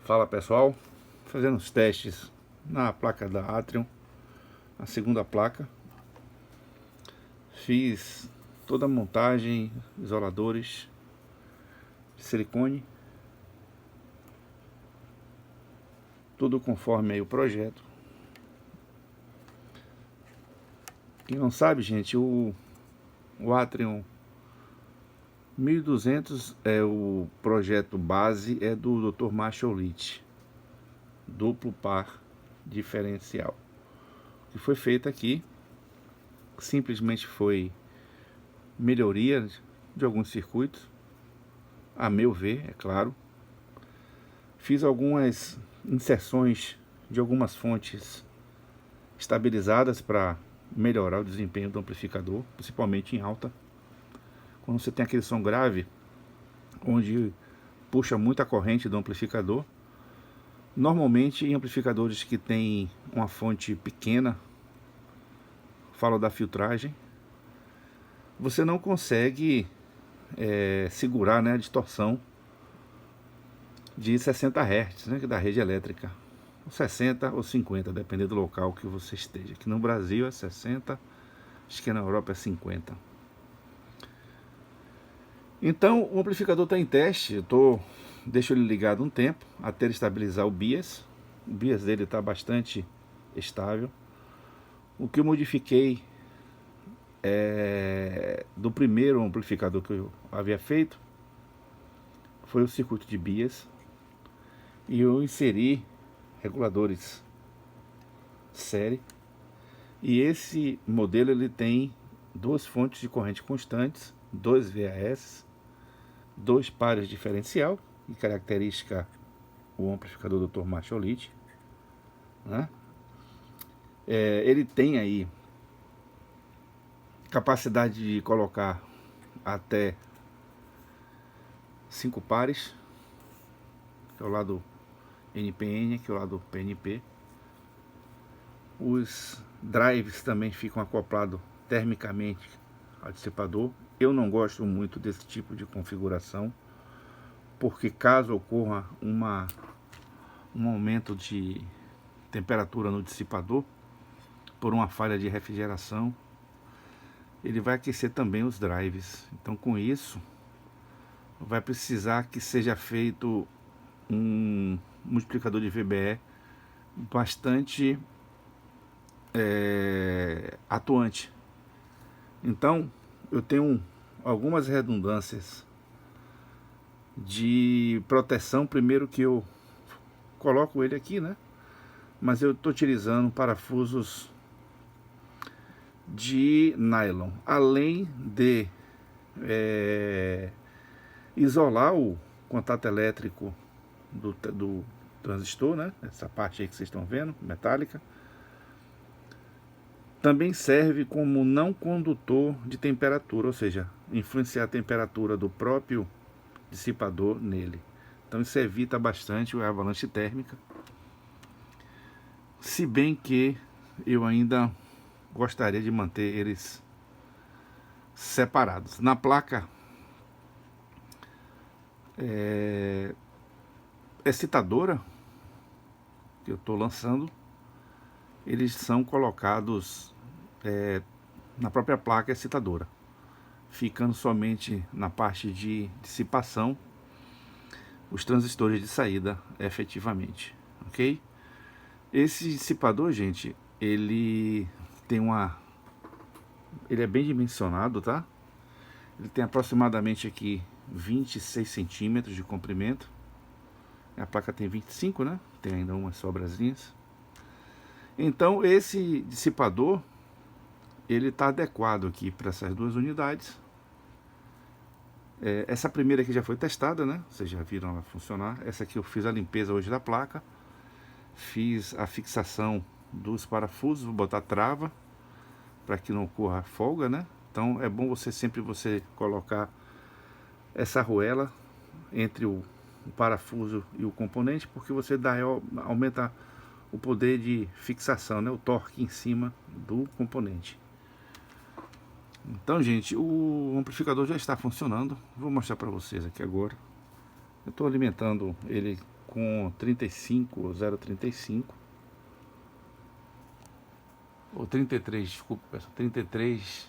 Fala pessoal, fazendo os testes na placa da Atrium, a segunda placa. Fiz toda a montagem, isoladores de silicone, tudo conforme aí o projeto. Quem não sabe, gente, o Atrium 1200 é o projeto base, é do Dr. Marshall Leach, duplo par diferencial. O que foi feito aqui simplesmente foi melhoria de alguns circuitos, a meu ver, é claro. Fiz algumas inserções de algumas fontes estabilizadas para melhorar o desempenho do amplificador, principalmente em alta. Quando você tem aquele som grave, onde puxa muita corrente do amplificador, normalmente em amplificadores que tem uma fonte pequena, falo da filtragem, você não consegue segurar, né, a distorção de 60 Hz, né, da rede elétrica, 60 ou 50, dependendo do local que você esteja. Aqui no Brasil é 60, acho que na Europa é 50. Então o amplificador está em teste, deixo ele ligado um tempo, até ele estabilizar o bias. O bias dele está bastante estável. O que eu modifiquei do primeiro amplificador que eu havia feito foi o circuito de bias, e eu inseri reguladores série, e esse modelo ele tem duas fontes de corrente constantes, dois VAS, dois pares diferencial, e característica o amplificador do Dr. Marshall Leach, né? Ele tem aí capacidade de colocar até 5 pares, que é o lado NPN, que é o lado PNP. Os drives também ficam acoplados termicamente ao dissipador. Eu não gosto muito desse tipo de configuração, porque caso ocorra um aumento de temperatura no dissipador, por uma falha de refrigeração, ele vai aquecer também os drives. Então com isso, vai precisar que seja feito um multiplicador de VBE bastante atuante. Então eu tenho algumas redundâncias de proteção. Primeiro que eu coloco ele aqui, né? Mas eu estou utilizando parafusos de nylon, além de isolar o contato elétrico do transistor, né? Essa parte aí que vocês estão vendo, metálica. Também serve como não condutor de temperatura, ou seja, influenciar a temperatura do próprio dissipador nele. Então isso evita bastante a avalanche térmica. Se bem que eu ainda gostaria de manter eles separados. Na placa excitadora que eu estou lançando, eles são colocados na própria placa excitadora, ficando somente na parte de dissipação os transistores de saída efetivamente, ok? Esse dissipador, gente, ele é bem dimensionado, tá? Ele tem aproximadamente aqui 26 centímetros de comprimento. A placa tem 25, né? Tem ainda umas sobrazinhas. Então esse dissipador, ele está adequado aqui para essas duas unidades. Essa primeira aqui já foi testada, né? Vocês já viram ela funcionar. Essa aqui eu fiz a limpeza hoje da placa. Fiz a fixação dos parafusos, vou botar trava para que não ocorra folga, né? Então é bom sempre colocar essa arruela entre o parafuso e o componente, porque você aumenta o poder de fixação, né? O torque em cima do componente. Então, gente, o amplificador já está funcionando. Vou mostrar para vocês aqui agora. Eu estou alimentando ele com 35, 0,35 ou 33, desculpa, pessoal, 33.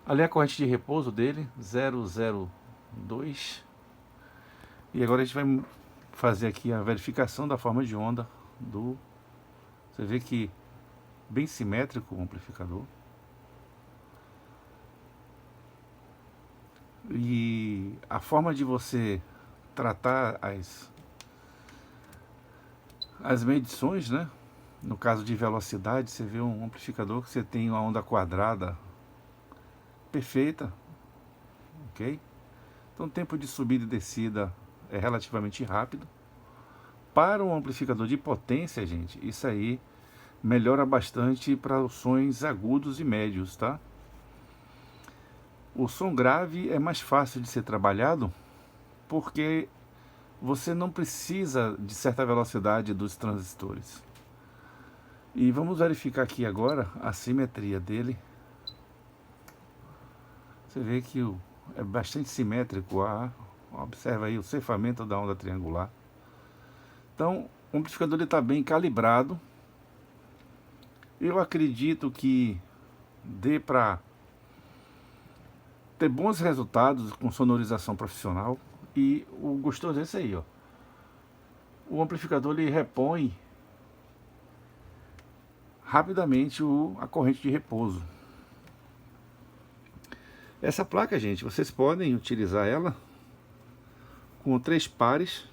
Ali é a corrente de repouso dele, 0,02. E agora a gente vai fazer aqui a verificação da forma de onda do... Você vê que bem simétrico o amplificador. E a forma de você tratar as medições, né? No caso de velocidade, você vê um amplificador que você tem uma onda quadrada perfeita, ok? Então o tempo de subida e descida é relativamente rápido. Para um amplificador de potência, gente, isso aí melhora bastante para os sons agudos e médios, tá? O som grave é mais fácil de ser trabalhado porque você não precisa de certa velocidade dos transistores. E vamos verificar aqui agora a simetria dele. Você vê que é bastante simétrico. Observa aí o cefamento da onda triangular. Então, o amplificador está bem calibrado. Eu acredito que dê para ter bons resultados com sonorização profissional. E o gostoso é esse aí, ó. O amplificador ele repõe rapidamente a corrente de repouso. Essa placa, gente, vocês podem utilizar ela com 3 pares.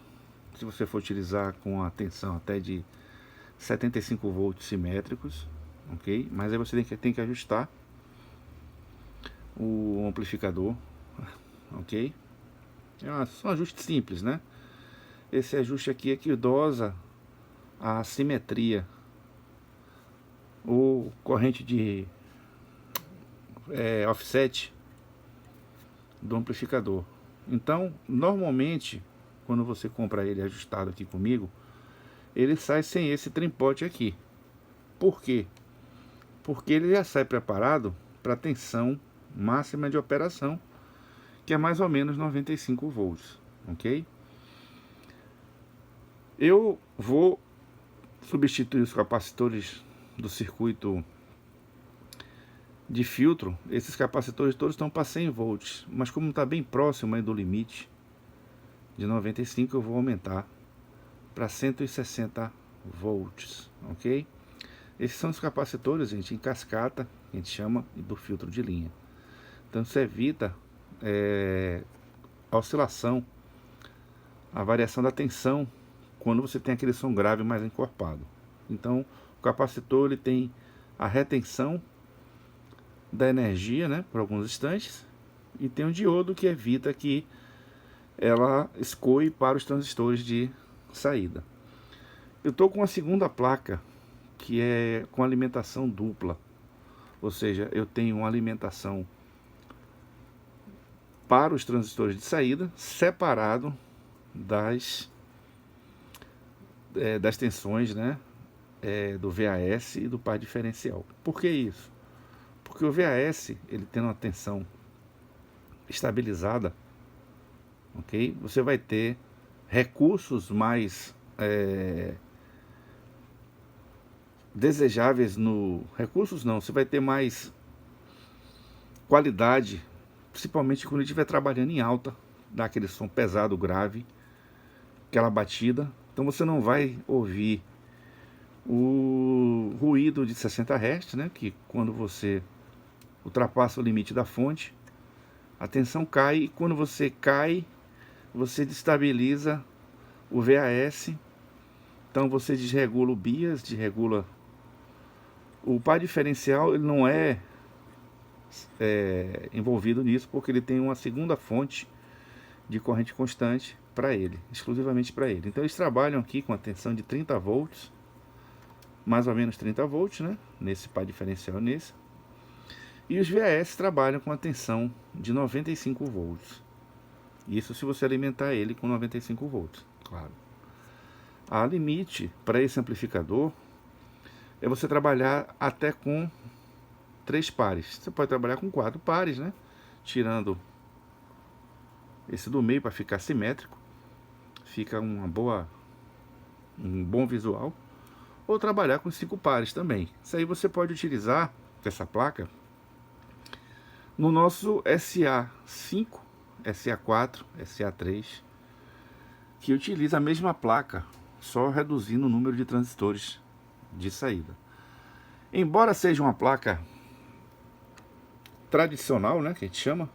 Se você for utilizar com a tensão até de 75 volts simétricos, ok? Mas aí você tem que ajustar o amplificador, ok? São ajustes simples, né? Esse ajuste aqui é que dosa a simetria ou corrente de offset do amplificador. Então, normalmente, quando você compra ele ajustado aqui comigo, ele sai sem esse trimpote aqui. Por quê? Porque ele já sai preparado para tensão máxima de operação, que é mais ou menos 95 volts, ok? Eu vou substituir os capacitores do circuito de filtro. Esses capacitores todos estão para 100 volts, mas como está bem próximo aí do limite de 95, eu vou aumentar para 160 volts, ok? Esses são os capacitores, gente, em cascata, que a gente chama do filtro de linha. Então isso evita a oscilação, a variação da tensão quando você tem aquele som grave mais encorpado. Então o capacitor ele tem a retenção da energia, né, por alguns instantes, e tem um diodo que evita que ela escoe para os transistores de saída. Eu estou com a segunda placa, que é com alimentação dupla, ou seja, eu tenho uma alimentação para os transistores de saída, separado das tensões, né, do VAS e do par diferencial. Por que isso? Porque o VAS, ele tem uma tensão estabilizada, ok? Você vai ter recursos mais desejáveis no... Recursos não, você vai ter mais qualidade, principalmente quando ele estiver trabalhando em alta, dá aquele som pesado, grave, aquela batida. Então você não vai ouvir o ruído de 60 Hz, né? Que quando você ultrapassa o limite da fonte, a tensão cai, e quando você cai, você destabiliza o VAS. Então você desregula o bias, desregula o par diferencial. Ele não é envolvido nisso, porque ele tem uma segunda fonte de corrente constante para ele, exclusivamente para ele. Então eles trabalham aqui com a tensão de 30 volts, mais ou menos 30 volts, né? Nesse par diferencial, nesse. E os VAS trabalham com a tensão de 95 volts. Isso se você alimentar ele com 95 volts, claro. A limite para esse amplificador é você trabalhar até com 3 pares. Você pode trabalhar com 4 pares, né? Tirando esse do meio para ficar simétrico. fica um bom visual, ou trabalhar com 5 pares também. Isso aí você pode utilizar essa placa no nosso SA5, SA4, SA3, que utiliza a mesma placa, só reduzindo o número de transistores de saída. Embora seja uma placa tradicional, né, que a gente chama,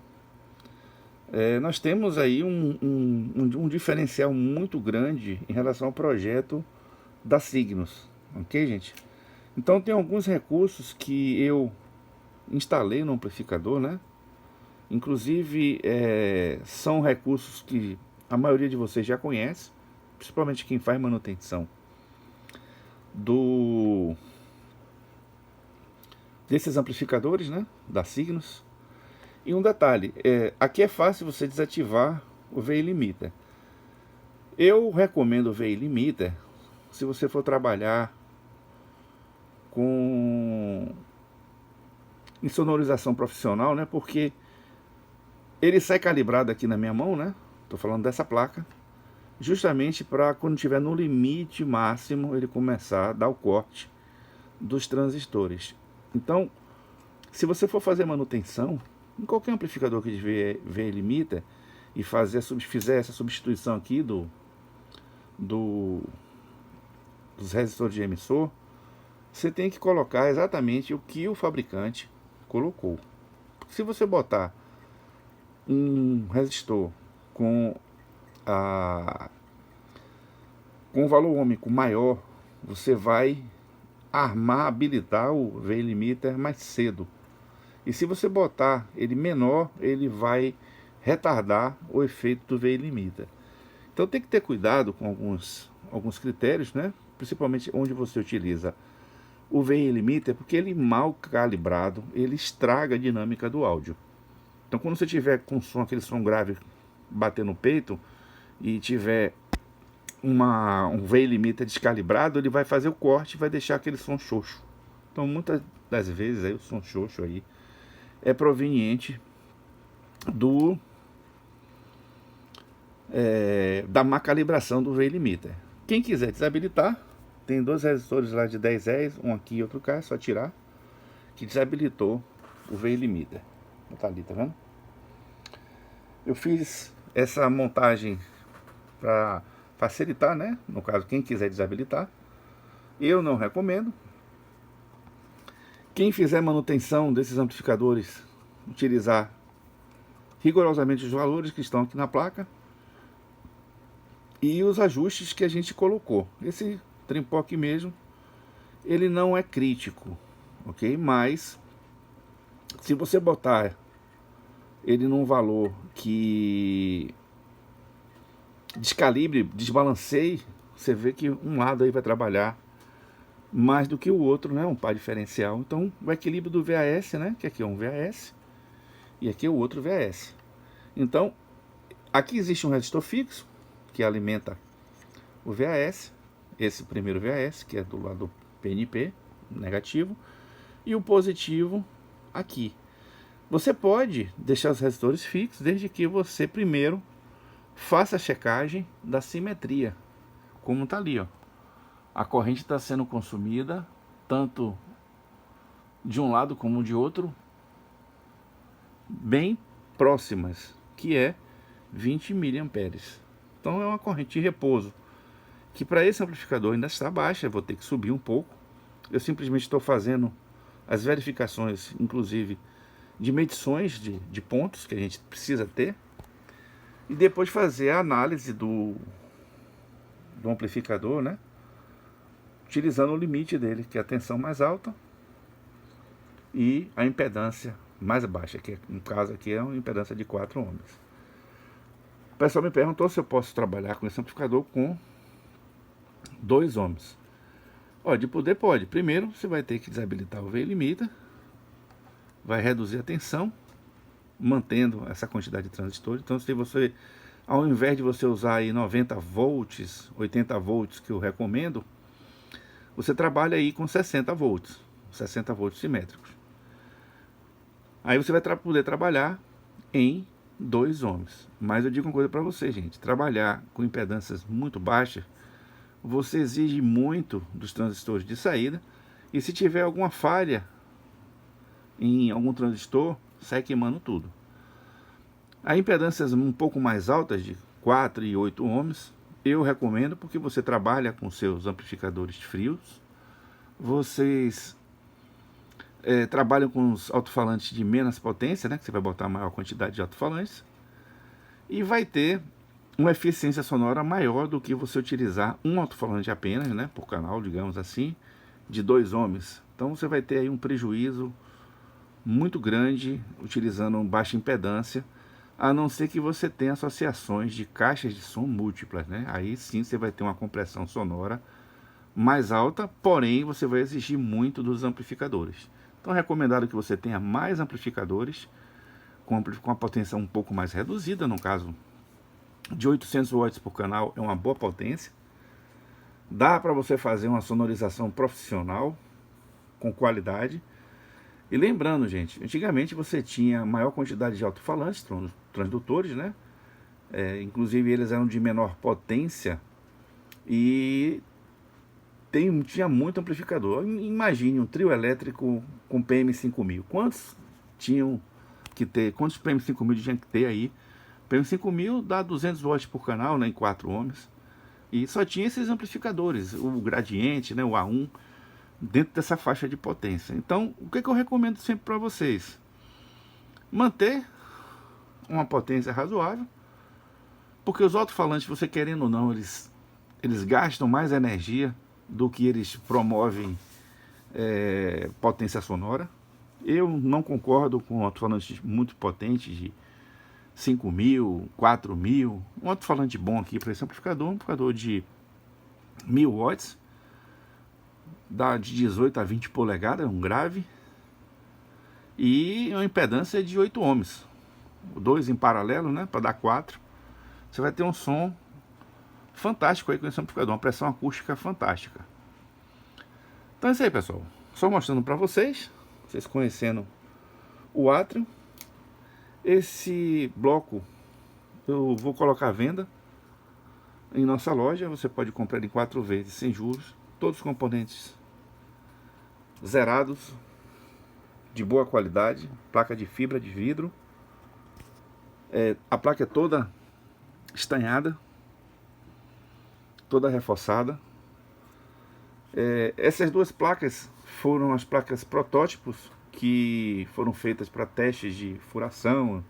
nós temos aí um diferencial muito grande em relação ao projeto da Signos, ok, gente? Então tem alguns recursos que eu instalei no amplificador, né? Inclusive são recursos que a maioria de vocês já conhece, principalmente quem faz manutenção desses amplificadores, né, da Signos. E um detalhe, aqui é fácil você desativar o VI Limiter. Eu recomendo o VI Limiter se você for trabalhar em sonorização profissional, né, porque ele sai calibrado aqui na minha mão, né, tô falando dessa placa, justamente para quando estiver no limite máximo ele começar a dar o corte dos transistores. Então, se você for fazer manutenção em qualquer amplificador que tiver VI Limiter e fizer essa substituição aqui dos resistores de emissor, você tem que colocar exatamente o que o fabricante colocou. Se você botar um resistor com um valor ohmico maior, você vai habilitar o VI Limiter mais cedo. E se você botar ele menor, ele vai retardar o efeito do VI Limiter. Então tem que ter cuidado com alguns critérios, né? Principalmente onde você utiliza o VI Limiter, porque ele mal calibrado, ele estraga a dinâmica do áudio. Então quando você tiver com aquele som grave batendo no peito e tiver um VI Limiter descalibrado, ele vai fazer o corte e vai deixar aquele som xoxo. Então muitas das vezes aí, o som xoxo aí é proveniente da má calibração do VI Limiter. Quem quiser desabilitar, tem 2 resistores lá de 10 reais, um aqui e outro cá, é só tirar, que desabilitou o VI Limiter. Tá ali, tá vendo? Eu fiz essa montagem para facilitar, né? No caso, quem quiser desabilitar, eu não recomendo. Quem fizer manutenção desses amplificadores, utilizar rigorosamente os valores que estão aqui na placa e os ajustes que a gente colocou. Esse trempó aqui mesmo, ele não é crítico, ok? Mas se você botar ele num valor que descalibre, desbalanceie, você vê que um lado aí vai trabalhar mais do que o outro, né? Um par diferencial. Então o equilíbrio do VAS, né? Que aqui é um VAS e aqui é o outro VAS. Então aqui existe um resistor fixo que alimenta o VAS, esse primeiro VAS que é do lado PNP negativo, e o positivo aqui. Você pode deixar os resistores fixos desde que você primeiro faça a checagem da simetria, como está ali, ó. A corrente está sendo consumida tanto de um lado como de outro, bem próximas, que é 20 miliamperes. Então é uma corrente de repouso, que para esse amplificador ainda está baixa, eu vou ter que subir um pouco. Eu simplesmente estou fazendo as verificações, inclusive, de medições de pontos que a gente precisa ter, e depois fazer a análise do amplificador, né? Utilizando o limite dele, que é a tensão mais alta e a impedância mais baixa, que no caso aqui é uma impedância de 4 ohms. O pessoal me perguntou se eu posso trabalhar com esse amplificador com 2 ohms. Ó, de poder pode. Primeiro você vai ter que desabilitar o VI Limiter, vai reduzir a tensão, mantendo essa quantidade de transistores. Então se você, ao invés de você usar aí 90 volts, 80 volts que eu recomendo, você trabalha aí com 60 volts simétricos. Aí você vai poder trabalhar em 2 ohms. Mas eu digo uma coisa para você, gente: trabalhar com impedâncias muito baixas, você exige muito dos transistores de saída, e se tiver alguma falha em algum transistor, sai queimando tudo. A impedâncias um pouco mais altas, de 4 e 8 ohms, eu recomendo porque você trabalha com seus amplificadores frios, vocês trabalham com os alto-falantes de menos potência, né, que você vai botar a maior quantidade de alto-falantes, e vai ter uma eficiência sonora maior do que você utilizar um alto-falante apenas, né, por canal, digamos assim, de 2 ohms. Então você vai ter aí um prejuízo muito grande utilizando baixa impedância, a não ser que você tenha associações de caixas de som múltiplas, né? Aí sim você vai ter uma compressão sonora mais alta, porém você vai exigir muito dos amplificadores. Então é recomendado que você tenha mais amplificadores com a potência um pouco mais reduzida, no caso de 800 watts por canal é uma boa potência. Dá para você fazer uma sonorização profissional com qualidade. E lembrando, gente, antigamente você tinha maior quantidade de alto-falantes, transdutores, né? Inclusive eles eram de menor potência e tinha muito amplificador. Imagine um trio elétrico com PM5000. Quantos tinham que ter? Quantos PM5000 tinha que ter aí? PM5000 dá 200 watts por canal, né, em 4 ohms. E só tinha esses amplificadores, o gradiente, né, o A1, dentro dessa faixa de potência. Então, o que eu recomendo sempre para vocês? Manter uma potência razoável, porque os alto-falantes, você querendo ou não, eles gastam mais energia do que eles promovem potência sonora. Eu não concordo com alto-falantes muito potentes de 5.000, 4.000. Um alto-falante bom aqui para esse amplificador, um amplificador de 1.000 watts, dá de 18 a 20 polegadas, um grave, e uma impedância de 8 ohms, 2 em paralelo, né, para dar 4. Você vai ter um som fantástico aí com esse amplificador, uma pressão acústica fantástica. Então é isso aí, pessoal, só mostrando para vocês conhecendo o Atrium. Esse bloco eu vou colocar à venda em nossa loja. Você pode comprar em 4 vezes sem juros, todos os componentes zerados, de boa qualidade, placa de fibra de vidro, a placa é toda estanhada, toda reforçada. Essas duas placas foram as placas protótipos que foram feitas para testes de furação,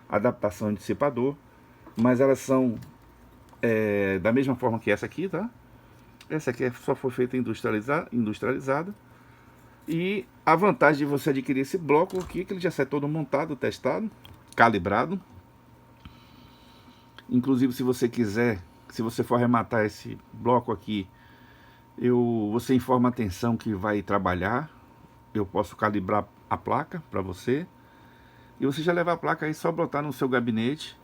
adaptação de dissipador, mas elas são da mesma forma que essa aqui, tá? Essa aqui só foi feita industrializada. E a vantagem de você adquirir esse bloco aqui, que ele já sai todo montado, testado, calibrado. Inclusive, se você quiser, se você for arrematar esse bloco aqui, você informa a tensão que vai trabalhar. Eu posso calibrar a placa para você. E você já leva a placa aí, só botar no seu gabinete.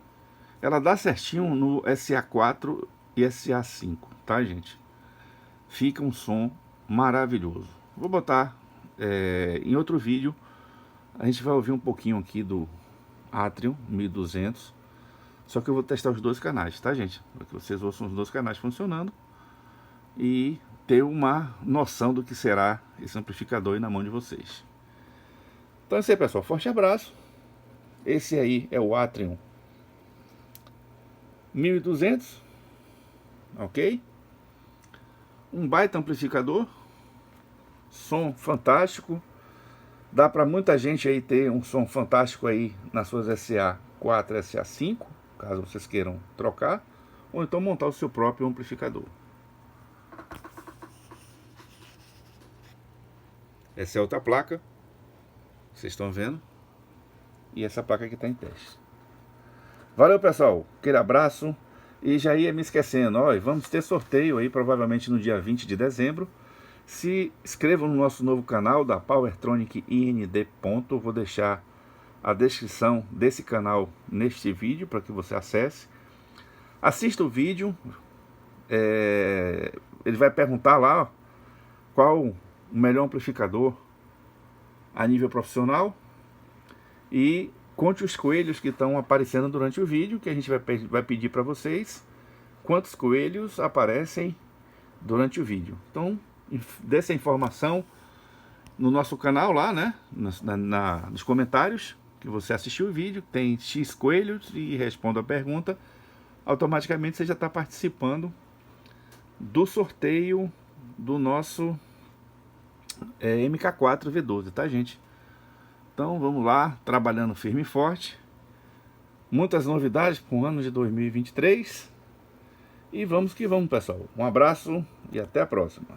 Ela dá certinho no SA4 e SA5, tá, gente? Fica um som maravilhoso. Vou botar em outro vídeo. A gente vai ouvir um pouquinho aqui do Atrium 1200. Só que eu vou testar os dois canais, tá, gente? Para que vocês ouçam os dois canais funcionando e ter uma noção do que será esse amplificador aí na mão de vocês. Então é isso aí, pessoal. Forte abraço. Esse aí é o Atrium 1200, ok? Um baita amplificador, som fantástico. Dá para muita gente aí ter um som fantástico aí nas suas SA4, SA5, caso vocês queiram trocar, ou então montar o seu próprio amplificador. Essa é outra placa, vocês estão vendo, e essa placa aqui está em teste. Valeu, pessoal, aquele abraço. E já ia me esquecendo, ó, vamos ter sorteio aí provavelmente no dia 20 de dezembro. Se inscrevam no nosso novo canal da Powertronic IND. Vou deixar a descrição desse canal neste vídeo para que você acesse. Assista o vídeo, ele vai perguntar lá, ó, qual o melhor amplificador a nível profissional, e conte os coelhos que estão aparecendo durante o vídeo, que a gente vai pedir para vocês quantos coelhos aparecem durante o vídeo. Então, dê essa informação no nosso canal lá, né? Nos comentários que você assistiu o vídeo, tem X coelhos e responda a pergunta. Automaticamente você já está participando do sorteio do nosso MK4 V12, tá, gente? Então vamos lá, trabalhando firme e forte. Muitas novidades para o ano de 2023. E vamos que vamos, pessoal. Um abraço e até a próxima.